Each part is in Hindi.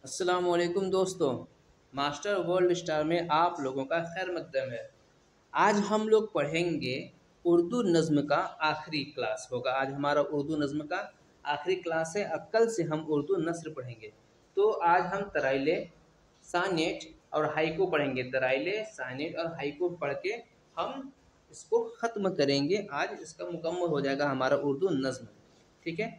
अस्सलामुअलैकुम दोस्तों। मास्टर वर्ल्ड स्टार में आप लोगों का खैर मकदम है। आज हम लोग पढ़ेंगे उर्दू नज़्म का आखिरी क्लास होगा। आज हमारा उर्दू नज़्म का आखिरी क्लास है। अब कल से हम उर्दू नस्र पढ़ेंगे। तो आज हम तराइले, सानेट और हाइको पढ़ेंगे। तराइले, सानेट और हाइको पढ़ के हम इसको ख़त्म करेंगे। आज इसका मुकम्मल हो जाएगा हमारा उर्दू नज़्म। ठीक है।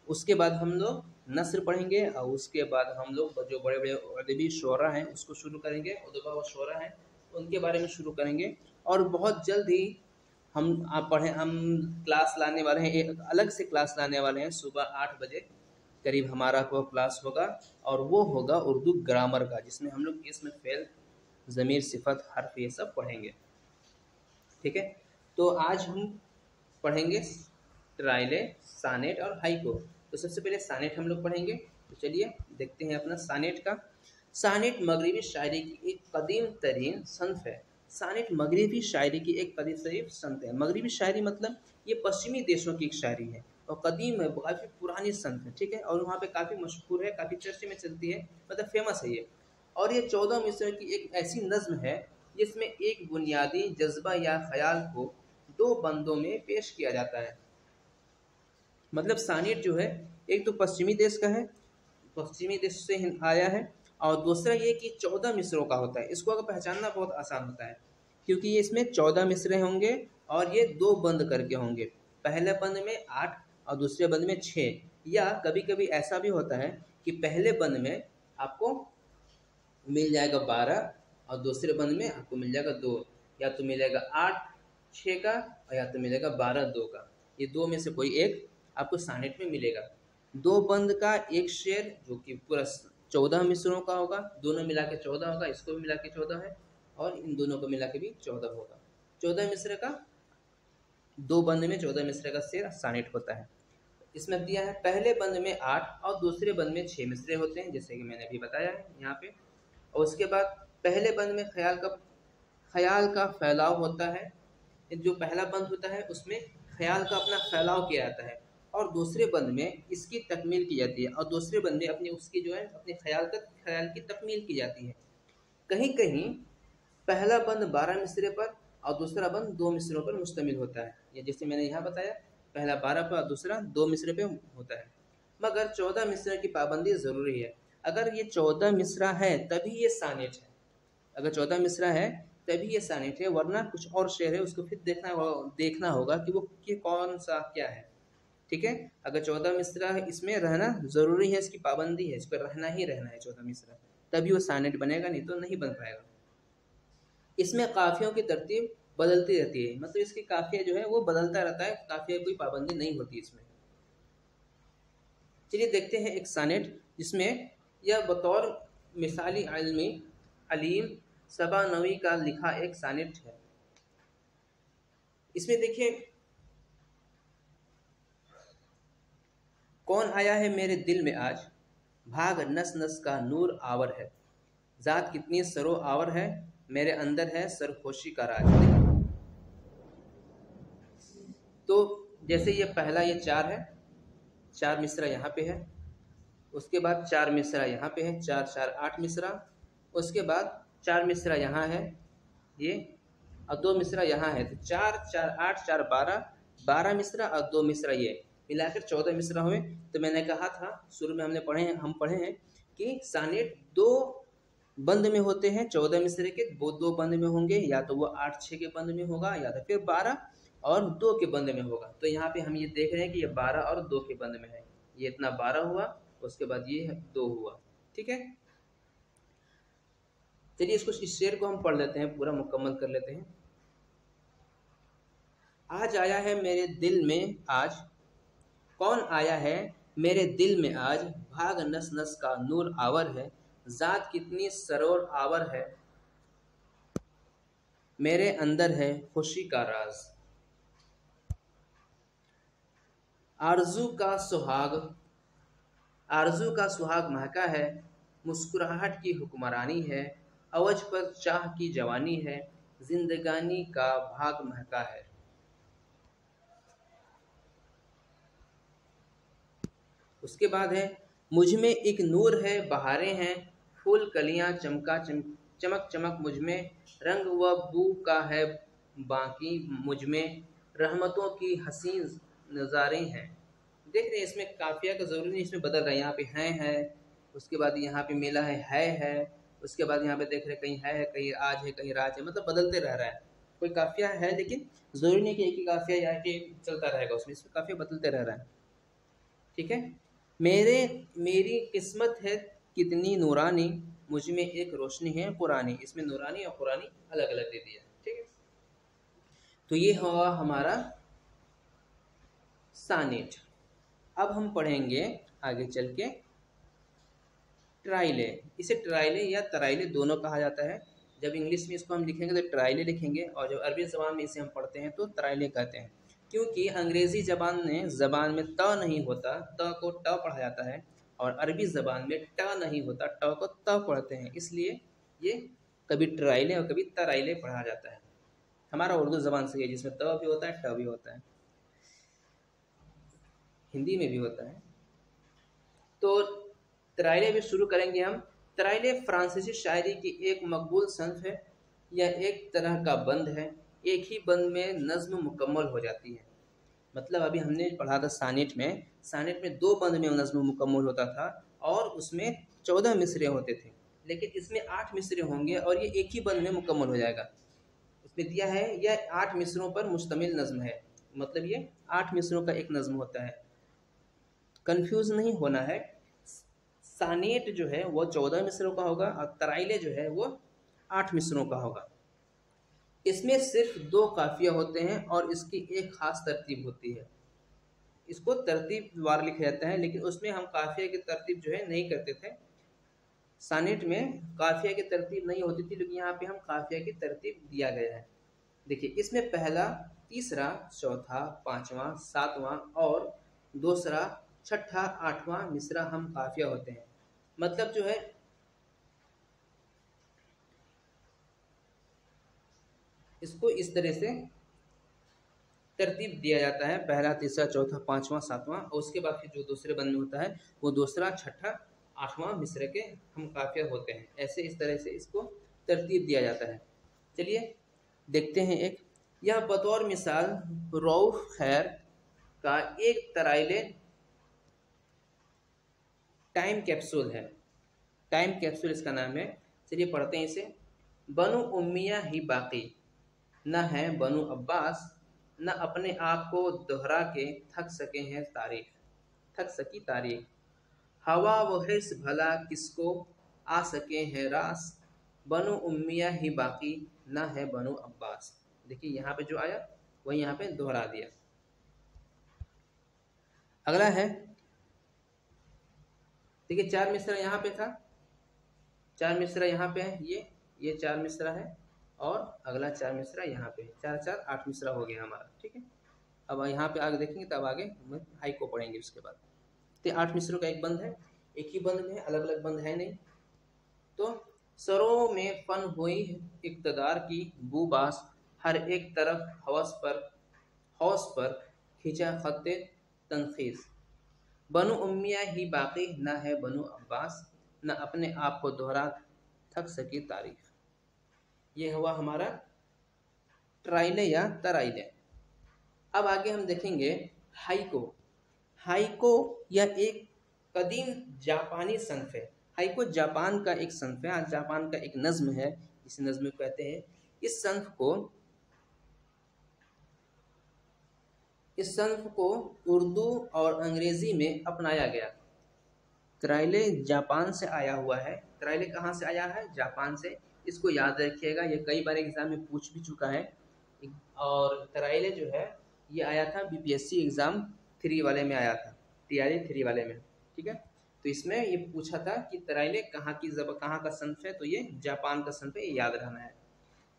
उसके बाद हम लोग नस्र पढ़ेंगे और उसके बाद हम लोग जो बड़े बड़े अदबी शोरा हैं उसको शुरू करेंगे। उदबा व शोरा हैं उनके बारे में शुरू करेंगे। और बहुत जल्द ही हम क्लास लाने वाले हैं, एक अलग से क्लास लाने वाले हैं। सुबह 8 बजे करीब हमारा वो क्लास होगा और वो होगा उर्दू ग्रामर का, जिसमें हम लोग इसम, फ़ेल, ज़मीर, सिफत, हर्फ ये सब पढ़ेंगे। ठीक है। तो आज हम पढ़ेंगे ट्राइले, सानेट और हाइको। तो सबसे पहले सानेट हम लोग पढ़ेंगे। तो चलिए देखते हैं अपना सानेट का। सानेट मगरिबी शायरी की एक कदीम तरीन सन्फ़ है। सानेट मगरिबी शायरी की एक कदीम तरीन सन्फ़ है। मगरिबी शायरी मतलब ये पश्चिमी देशों की एक शायरी है और कदीम है, काफ़ी पुरानी सन्फ़ है। ठीक है। और वहाँ पे काफ़ी मशहूर है, काफ़ी चर्चे में चलती है, मतलब फेमस है ये। और ये 14 मिसर की एक ऐसी नज़्म है जिसमें एक बुनियादी जज्बा या ख्याल को दो बंदों में पेश किया जाता है। मतलब सानिट जो है एक तो पश्चिमी देश का है, पश्चिमी देश से आया है। और दूसरा ये कि 14 मिसरों का होता है। इसको अगर पहचानना बहुत आसान होता है क्योंकि ये इसमें 14 मिसरे होंगे और ये दो बंद करके होंगे। पहले बंद में 8 और दूसरे बंद में 6। या कभी कभी ऐसा भी होता है कि पहले बंद में आपको मिल जाएगा 12 और दूसरे बंद में आपको मिल जाएगा 2। या तो मिलेगा 8 6 का और या तो मिलेगा 12 2 का। ये दो में से कोई एक आपको सानेट में मिलेगा। दो बंद का एक शेर जो कि पूरा 14 मिसरों का होगा, दोनों मिला के 14 होगा, इसको भी मिला के 14 है और इन दोनों को मिला के भी 14 होगा। 14 मिसरे का, दो बंद में 14 मिसरे का शेर सानेट होता है। इसमें दिया है पहले बंद में 8 और दूसरे बंद में 6 मिसरे होते हैं, जैसे कि मैंने अभी बताया है यहाँ पे। और उसके बाद पहले बंद में ख्याल का फैलाव होता है। जो पहला बंद होता है उसमें ख्याल का अपना फैलाव किया जाता है और दूसरे बंद में इसकी तकमील की जाती है। और दूसरे बंद में अपनी उसकी जो है अपने ख्याल की तकमील की जाती है। कहीं कहीं पहला बंद 12 मिसरे पर और दूसरा बंद 2 मिसरों पर मुश्तमिल होता है। ये जैसे मैंने यहाँ बताया, पहला 12 पर और दूसरा 2 मिसरे पे होता है। मगर 14 मिसरे की पाबंदी ज़रूरी है। अगर ये 14 मिसरा है तभी ये सानेट है। अगर 14 मिसरा है तभी ये सानेट है, वरना कुछ और शेर है, उसको फिर देखना होगा कि वो ये कौन सा क्या है। ठीक है। अगर 14 मिसरा है, इसमें रहना ज़रूरी है, इसकी पाबंदी है, इस पर रहना ही रहना है 14 मिसरा, तभी वो सानेट बनेगा, नहीं तो नहीं बन पाएगा। इसमें काफ़ियों की तरतीब बदलती रहती है, मतलब इसकी काफ़िया जो है वो बदलता रहता है, काफ़िया की कोई पाबंदी नहीं होती इसमें। चलिए देखते हैं एक सानेट जिसमें यह बतौर मिसाली आलमी अलीम सबा नवी का लिखा एक सानेट है। इसमें देखिए, कौन आया है मेरे दिल में आज, भाग नस नस का नूर आवर है, ज़ात कितनी सरो आवर है, मेरे अंदर है सरखोशी का राज। तो जैसे ये पहला ये 4 है, 4 मिसरा यहाँ पे है। उसके बाद 4 मिसरा यहाँ पे है, 4 4 8 मिसरा। उसके बाद 4 मिसरा यहाँ है ये, और 2 मिसरा यहाँ है। तो 4 4 8 4 12, 12 मिसरा और 2 मिसरा, ये मिलाकर 14 मिसरा हुए। तो मैंने कहा था शुरू में हम पढ़े हैं कि सानेट दो बंद में होते हैं। 14 मिसरे के वो दो बंद में होंगे, या तो वो 8 6 के बंद में होगा या तो फिर 12 और 2 के बंद में होगा। तो यहाँ पे हम ये देख रहे हैं कि ये 12 और 2 के बंद में है। ये इतना 12 हुआ, उसके बाद ये 2 हुआ। ठीक है। चलिए इस शेर को हम पढ़ लेते हैं, पूरा मुकम्मल कर लेते हैं। आज आया है मेरे दिल में आज, कौन आया है मेरे दिल में आज, भाग नस नस का नूर आवर है, ज़ात कितनी सरोर आवर है, मेरे अंदर है खुशी का राज। आरजू का सुहाग, आरजू का सुहाग महका है, मुस्कुराहट की हुक्मरानी है, अवज पर चाह की जवानी है, जिंदगानी का भाग महका है। उसके बाद है, मुझ में एक नूर है, बहारें हैं, फूल कलियां चमक चमक मुझ में, रंग व बू का है बाकी मुझ में, रहमतों की हसीन नज़ारे हैं। देख रहे हैं इसमें काफिया का ज़रूरी नहीं, इसमें बदल रहा है। यहाँ पे हैं है, उसके बाद यहाँ पे मिला है, उसके बाद यहाँ पे देख रहे कहीं है कहीं आज है कहीं राज है, मतलब बदलते रह रहा है। कोई काफिया है लेकिन ज़रूरी नहीं कि एक ही काफिया यहाँ पे चलता रहेगा, उसमें इसमें काफिया बदलते रह रहा है। ठीक है। मेरी किस्मत है कितनी नूरानी, मुझ में एक रोशनी है पुरानी। इसमें नूरानी और पुरानी अलग अलग दे दिया। ठीक है, तो ये हुआ हमारा सानेट। अब हम पढ़ेंगे आगे चल के ट्राइले। इसे ट्राइले या तराइले दोनों कहा जाता है। जब इंग्लिश में इसको हम लिखेंगे तो ट्राइले लिखेंगे, और जब अरबी ज़बान में इसे हम पढ़ते हैं तो तराइले कहते हैं। क्योंकि अंग्रेज़ी ज़बान में त नहीं होता, त को ट पढ़ा जाता है, और अरबी ज़बान में ट नहीं होता, ट को त पढ़ते हैं। इसलिए ये कभी ट्राइले और कभी तराइले पढ़ा जाता है। हमारा उर्दू ज़बान से है जिसमें त भी होता है, ट भी होता है, हिंदी में भी होता है। तो तराइले भी शुरू करेंगे हम। तराइले फ्रांसीसी शायरी की एक मकबूल सन्फ है। यह एक तरह का बंद है, एक ही बंद में नज़्म मुकम्मल हो जाती है। मतलब अभी हमने पढ़ा था सानेट में 2 बंद में नज़्म मुकम्मल होता था, और उसमें 14 मिसरे होते थे। लेकिन इसमें 8 मिसरे होंगे और ये एक ही बंद में मुकम्मल हो जाएगा। इसमें दिया है यह 8 मिसरों पर मुश्तमिल नज़्म है, मतलब ये 8 मिसरों का एक नज़्म होता है। कंफ्यूज नहीं होना है, सानेट जो है वो 14 मिसरों का होगा और तराइले जो है वो 8 मिसरों का होगा। इसमें सिर्फ 2 काफिया होते हैं और इसकी एक खास तरतीब होती है। इसको तरतीब वार लिखा जाता है, लेकिन उसमें हम काफिया की तरतीब जो है नहीं करते थे। सानेट में काफिया की तरतीब नहीं होती थी, लेकिन यहाँ पे हम काफिया की तरतीब दिया गया है। देखिए इसमें पहला, तीसरा, चौथा, पांचवा, सातवां और दूसरा, छठा, आठवां मिसरा हम काफिया होते हैं। मतलब जो है इसको इस तरह से तरतीब दिया जाता है, पहला, तीसरा, चौथा, पांचवा, सातवां, और उसके बाद फिर जो दूसरे बंद में होता है वो दूसरा, छठा, आठवां मिसरे के हम काफिया होते हैं। ऐसे इस तरह से इसको तरतीब दिया जाता है। चलिए देखते हैं एक, यह बतौर मिसाल रऊफ खैर का एक तराइले टाइम कैप्सूल है। टाइम कैप्सूल इसका नाम है। चलिए पढ़ते हैं इसे। बनु उम्मिया ही बाकी, न है बनु अब्बास, न अपने आप को दोहरा के थक सकी तारीख। हवा व हिर्स भला किसको आ सके हैं रास, बनु उम्मिया ही बाकी, न है बनु अब्बास। देखिए यहाँ पे जो आया वही यहाँ पे दोहरा दिया। अगला है, देखिए 4 मिसरा यहाँ पे था, 4 मिसरा यहाँ पे है, ये 4 मिसरा है, और अगला 4 मिसरा यहाँ पे, 4 4 8 मिसरा हो गया हमारा। ठीक है, अब यहाँ पे आगे देखेंगे तब आगे हम हाई को पढ़ेंगे उसके बाद। तो 8 मिसरों का एक बंद है, एक ही बंद में, अलग अलग बंद है नहीं। तो सरों में फन हुई इक़्तिदार की बूबास, हर एक तरफ हौस पर खिंचा खत्ते तनखीस, बनु उम्मिया ही बाकी, न है बनु अब्बास, न अपने आप को दोहरा थक सकी तारीख। ये हुआ हमारा ट्राइले या तराइले। अब आगे हम देखेंगे हाइको। हाइको यह एक कदीम जापानी सन्फ है। हाइको जापान का एक सन्फ है, जापान का एक नज़्म है, इस नज़्म को कहते हैं। इस सन्फ को उर्दू और अंग्रेज़ी में अपनाया गया। तराइले जापान से आया हुआ है। तराइले कहाँ से आया है? जापान से। इसको याद रखिएगा, ये कई बार एग्ज़ाम में पूछ भी चुका है। और तराइले जो है ये आया था बीपीएससी एग्ज़ाम 3 वाले में आया था, TRE 3 वाले में। ठीक है, तो इसमें ये पूछा था कि तराइले कहाँ का सन्फ है, तो ये जापान का सन्फ है, ये याद रहना है।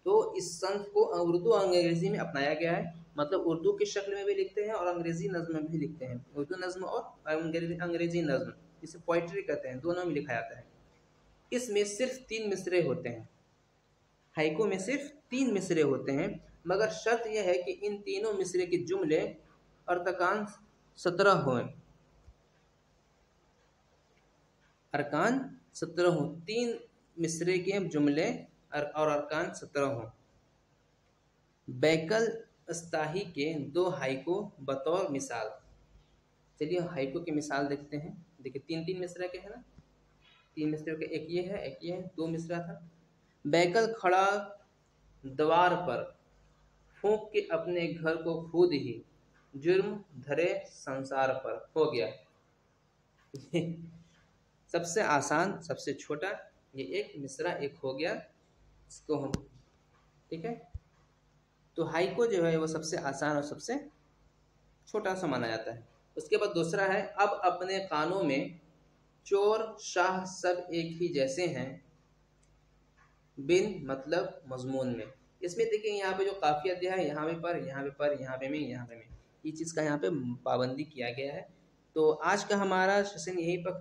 तो इस सन्फ को उर्दू और अंग्रेज़ी में अपनाया गया है। मतलब उर्दू की शक्ल में भी लिखते हैं और अंग्रेज़ी नज़्म में भी लिखते हैं। उर्दू नज़्म और अंग्रेज़ी नज़्म, इसे पोइट्री कहते हैं, दोनों में लिखा जाता है। इसमें सिर्फ 3 मिसरे होते हैं। हाइको में सिर्फ 3 मिसरे होते हैं, मगर शर्त यह है कि इन तीनों मिसरे के जुमले अर्तकान 17 हों। अरकान 17 हों, 3 मिसरे के जुमले और अरकान 17 हों। बैकल अस्ताही के 2 हाइको बतौर मिसाल। चलिए हाइको की मिसाल देखते हैं। देखिए 3-3 मिसरे के है ना, 3 मिसरे के, एक ये है एक ये है, 2 मिसरा था। बैकल खड़ा द्वार पर, फूंक के अपने घर को खुद ही, जुर्म धरे संसार पर। हो गया सबसे आसान सबसे छोटा ये एक मिसरा एक हो गया, इसको हम, ठीक है। तो हाइको जो है वो सबसे आसान और सबसे छोटा सा माना जाता है। उसके बाद दूसरा है, अब अपने कानों में चोर शाह सब एक ही जैसे हैं, बिन मतलब मजमून में। इसमें देखिए यहाँ पे जो काफिया दिया है, यहाँ पे पर, यहाँ पे पर, यहाँ पे में, यहाँ पे में, ये चीज़ का यहाँ पे पाबंदी किया गया है। तो आज का हमारा सेशन यहीं पर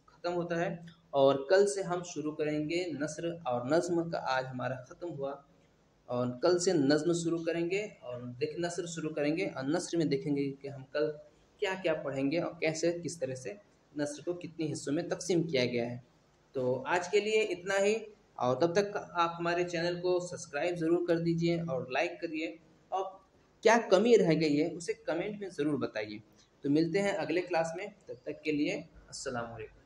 ख़त्म होता है और कल से हम शुरू करेंगे नस्र और नज़्म का। आज हमारा ख़त्म हुआ और कल से नज़्म शुरू करेंगे और नस्र शुरू करेंगे और नस्र में देखेंगे कि हम कल क्या क्या पढ़ेंगे और कैसे किस तरह से नस्र को कितने हिस्सों में तकसीम किया गया है। तो आज के लिए इतना ही, और तब तक आप हमारे चैनल को सब्सक्राइब ज़रूर कर दीजिए और लाइक करिए, और क्या कमी रह गई है उसे कमेंट में ज़रूर बताइए। तो मिलते हैं अगले क्लास में, तब तक के लिए अस्सलाम वालेकुम।